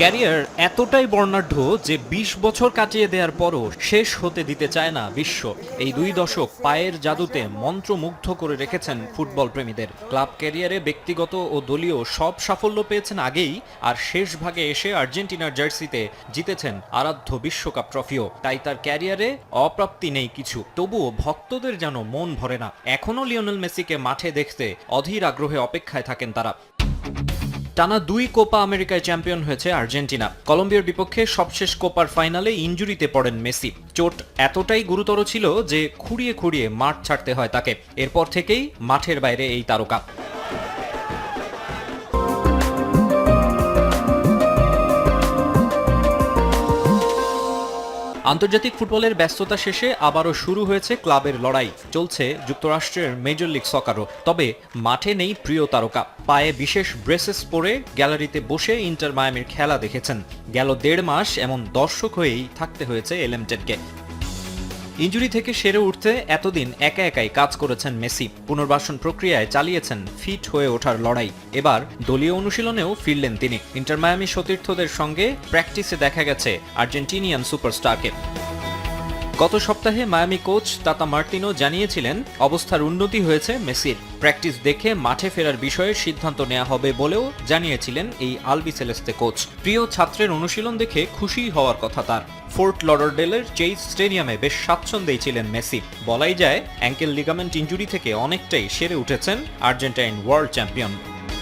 Career এতটাই বর্ণাঢ্য যে ২০ বছর কাটিয়ে দেওয়ার পরও শেষ হতে দিতে চায় না বিশ্ব। এই ২ দশক পায়ের জাদুতে মন্ত্রমুগ্ধ করে রেখেছেন ফুটবল প্রেমীদের। ক্লাব ক্যারিয়ারে ব্যক্তিগত ও দলীয় সব সাফল্য পেয়েছেন আগেই, আর শেষ ভাগে এসে আর্জেন্টিনার জার্সিতে জিতেছেন আরাধ্য বিশ্বকাপ ট্রফিও। তাই তার ক্যারিয়ারে অপ্রাপ্তি নেই কিছু, তবুও ভক্তদের যেন মন ভরে না। এখনও লিওনেল মেসিকে মাঠে দেখতে অধীর আগ্রহে অপেক্ষায় থাকেন তারা। টানা ২ কোপা আমেরিকায় চ্যাম্পিয়ন হয়েছে আর্জেন্টিনা। কলম্বিয়ার বিপক্ষে সবশেষ কোপার ফাইনালে ইনজুরিতে পড়েন মেসি। চোট এতটাই গুরুতর ছিল যে খুঁড়িয়ে খুঁড়িয়ে মাঠ ছাড়তে হয় তাকে। এরপর থেকেই মাঠের বাইরে এই তারকা। আন্তর্জাতিক ফুটবলের ব্যস্ততা শেষে আবারও শুরু হয়েছে ক্লাবের লড়াই। চলছে যুক্তরাষ্ট্রের মেজর লিগ সকারও। তবে মাঠে নেই প্রিয় তারকা। পায়ে বিশেষ ব্রেসেস পরে গ্যালারিতে বসে ইন্টার মায়ামির খেলা দেখেছেন। গেল ১.৫ মাস এমন দর্শক হয়েই থাকতে হয়েছে এলএমটেনকে। ইনজুরি থেকে সেরে উঠতে এতদিন একা একাই কাজ করেছেন মেসি। পুনর্বাসন প্রক্রিয়ায় চালিয়েছেন ফিট হয়ে ওঠার লড়াই। এবার দলীয় অনুশীলনেও ফিরলেন তিনি। ইন্টার মায়ামি সতীর্থদের সঙ্গে প্র্যাকটিসে দেখা গেছে আর্জেন্টিনিয়ান সুপারস্টারকে। গত সপ্তাহে মায়ামি কোচ তাতা মার্তিনো জানিয়েছিলেন অবস্থার উন্নতি হয়েছে মেসির। প্র্যাকটিস দেখে মাঠে ফেরার বিষয়ে সিদ্ধান্ত নেওয়া হবে বলেও জানিয়েছিলেন এই আলবিসেলেস্তে কোচ। প্রিয় ছাত্রের অনুশীলন দেখে খুশি হওয়ার কথা তার। ফোর্ট লডারডেলের চেইজ স্টেডিয়ামে বেশ স্বাচ্ছন্দ্যেই ছিলেন মেসি। বলাই যায় অ্যাঙ্কেল লিগামেন্ট ইনজুরি থেকে অনেকটাই সেরে উঠেছেন আর্জেন্টাইন ওয়ার্ল্ড চ্যাম্পিয়ন।